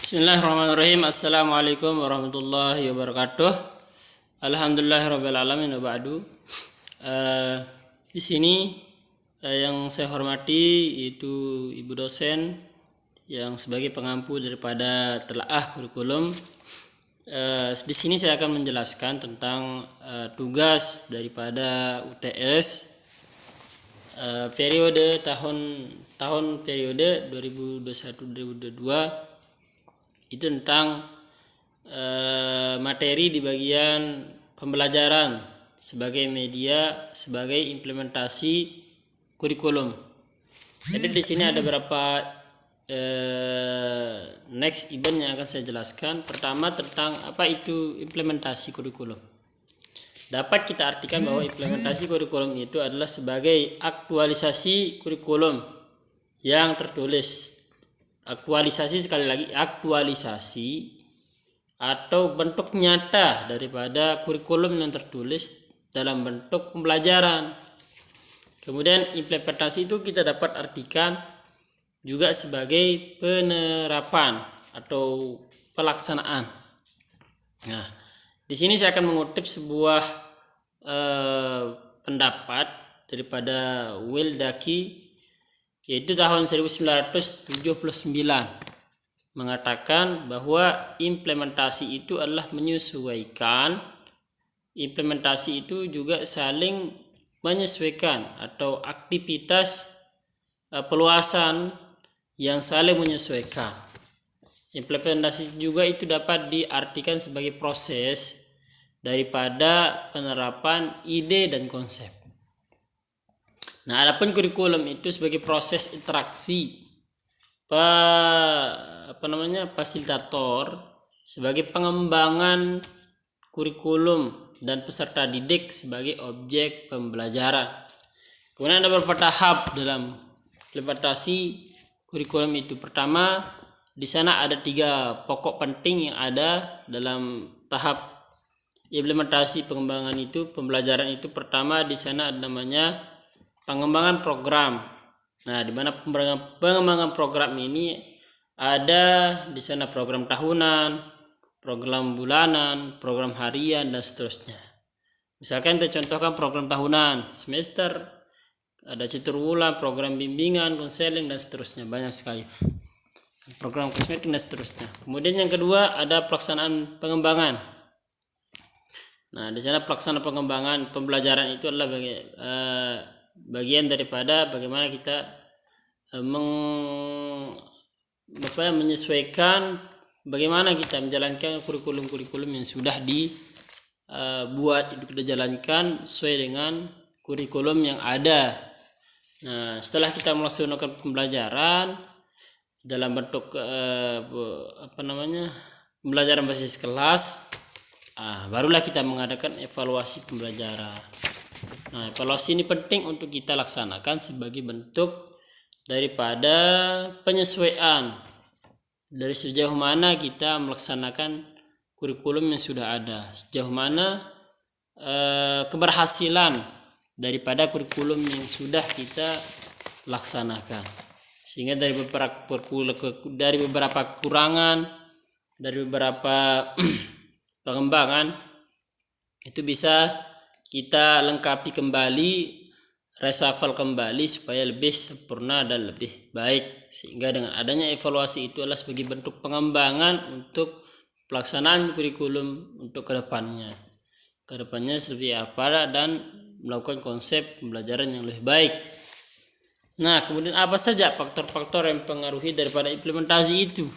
Bismillahirrahmanirrahim. Assalamualaikum warahmatullahi wabarakatuh. Alhamdulillahirabbil alamin wa ba'du. Di sini yang saya hormati yaitu Ibu dosen yang sebagai pengampu daripada telaah kurikulum. Di sini saya akan menjelaskan tentang tugas daripada UTS periode tahun periode 2021-2022 itu tentang materi di bagian pembelajaran sebagai media sebagai implementasi kurikulum. Jadi di sini ada beberapa next event yang akan saya jelaskan. Pertama tentang apa itu implementasi kurikulum. Dapat kita artikan bahwa implementasi kurikulum itu adalah sebagai aktualisasi kurikulum yang tertulis. Aktualisasi, sekali lagi aktualisasi atau bentuk nyata daripada kurikulum yang tertulis dalam bentuk pembelajaran. Kemudian implementasi itu kita dapat artikan juga sebagai penerapan atau pelaksanaan. Nah, di sini saya akan mengutip sebuah pendapat daripada Wildaki, yaitu tahun 1979, mengatakan bahwa implementasi itu adalah menyesuaikan. Implementasi itu juga saling menyesuaikan atau aktivitas peluasan yang saling menyesuaikan. Implementasi juga itu dapat diartikan sebagai proses daripada penerapan ide dan konsep. Nah, adapun kurikulum itu sebagai proses interaksi fasilitator sebagai pengembangan kurikulum dan peserta didik sebagai objek pembelajaran. Kemudian ada beberapa tahap dalam implementasi kurikulum itu. Pertama, di sana ada 3 pokok penting yang ada dalam tahap implementasi pengembangan itu, pembelajaran itu. Pertama, di sana ada namanya pengembangan program. Nah, di mana pengembangan program ini ada di sana program tahunan, program bulanan, program harian dan seterusnya. Misalkan kita contohkan program tahunan, semester, ada catur bulan, program bimbingan, konseling dan seterusnya, banyak sekali. Program kosmetik dan seterusnya. Kemudian yang kedua ada pelaksanaan pengembangan. Nah, di sana pelaksanaan pengembangan pembelajaran itu adalah bagian daripada bagaimana kita menyesuaikan bagaimana kita menjalankan kurikulum-kurikulum yang sudah dibuat, itu kita jalankan sesuai dengan kurikulum yang ada. Nah, setelah kita melaksanakan pembelajaran dalam bentuk pembelajaran basis kelas, barulah kita mengadakan evaluasi pembelajaran. Nah, evaluasi ini penting untuk kita laksanakan sebagai bentuk daripada penyesuaian dari sejauh mana kita melaksanakan kurikulum yang sudah ada, sejauh mana keberhasilan daripada kurikulum yang sudah kita laksanakan, sehingga dari beberapa kekurangan, dari beberapa pengembangan itu bisa kita lengkapi kembali, reshuffle kembali supaya lebih sempurna dan lebih baik. Sehingga dengan adanya evaluasi itu adalah sebagai bentuk pengembangan untuk pelaksanaan kurikulum untuk kedepannya seperti apa dan melakukan konsep pembelajaran yang lebih baik. Nah, kemudian apa saja faktor-faktor yang mempengaruhi daripada implementasi itu?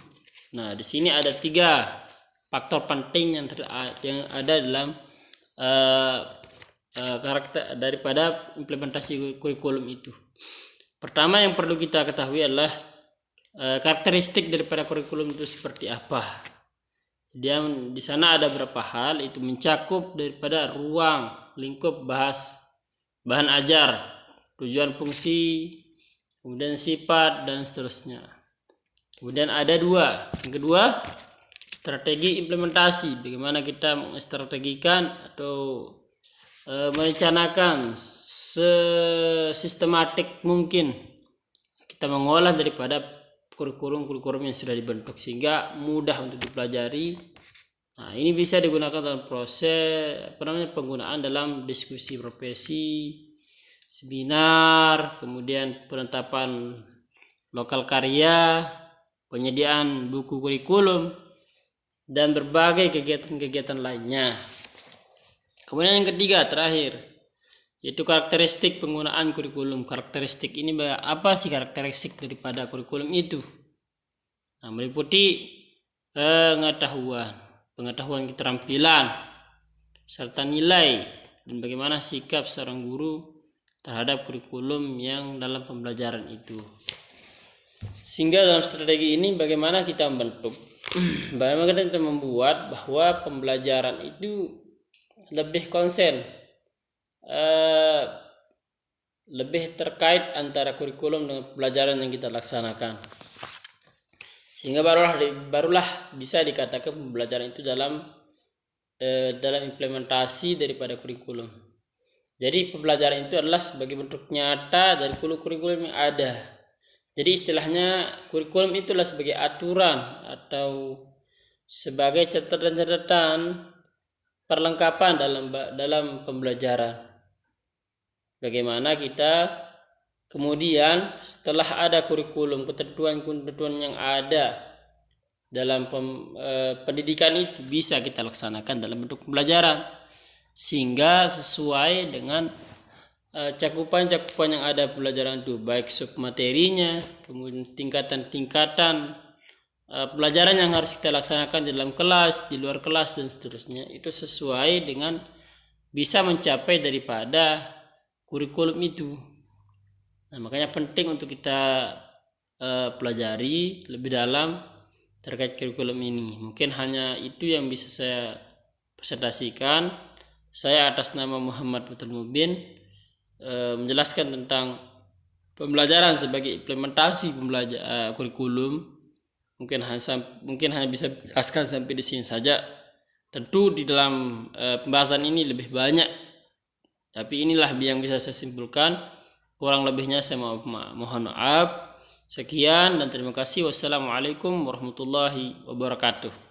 Nah, di sini ada 3 faktor penting yang ada dalam karakter daripada implementasi kurikulum itu. Pertama yang perlu kita ketahui adalah karakteristik daripada kurikulum itu seperti apa. Dia di sana ada beberapa hal, itu mencakup daripada ruang lingkup bahan ajar, tujuan fungsi, kemudian sifat dan seterusnya. Kemudian ada 2. Yang kedua, strategi implementasi, bagaimana kita menstrategikan atau merencanakan sesistematik mungkin kita mengolah daripada kurikulum yang sudah dibentuk sehingga mudah untuk dipelajari. Nah, ini bisa digunakan dalam proses penggunaan dalam diskusi profesi, seminar, kemudian penetapan lokal karya, penyediaan buku kurikulum, dan berbagai kegiatan-kegiatan lainnya. Kemudian yang ketiga, terakhir, yaitu karakteristik penggunaan kurikulum. Karakteristik ini apa sih karakteristik daripada kurikulum itu? Nah, meliputi pengetahuan keterampilan, serta nilai, dan bagaimana sikap seorang guru terhadap kurikulum yang dalam pembelajaran itu. Sehingga dalam strategi ini bagaimana kita membentuk, bagaimana kita membuat bahwa pembelajaran itu lebih konsen, lebih terkait antara kurikulum dengan pembelajaran yang kita laksanakan, sehingga barulah bisa dikatakan pembelajaran itu dalam implementasi daripada kurikulum. Jadi pembelajaran itu adalah sebagai bentuk nyata dari kurikulum yang ada. Jadi istilahnya kurikulum itulah sebagai aturan atau sebagai catatan perlengkapan dalam pembelajaran. Bagaimana kita kemudian setelah ada kurikulum, ketentuan yang ada dalam pendidikan itu bisa kita laksanakan dalam bentuk pembelajaran sehingga sesuai dengan cakupan yang ada pembelajaran itu, baik submaterinya, kemudian tingkatan pelajaran yang harus kita laksanakan di dalam kelas, di luar kelas, dan seterusnya, itu sesuai dengan bisa mencapai daripada kurikulum itu. Nah, makanya penting untuk kita pelajari lebih dalam terkait kurikulum ini. Mungkin hanya itu yang bisa saya presentasikan. Saya atas nama Muhammad Putra Mubin menjelaskan tentang pembelajaran sebagai implementasi kurikulum. Mungkin hanya bisa jelaskan sampai di sini saja. Tentu di dalam pembahasan ini lebih banyak, tapi inilah yang bisa saya simpulkan. Kurang lebihnya saya mohon maaf. Sekian dan terima kasih. Wassalamualaikum warahmatullahi wabarakatuh.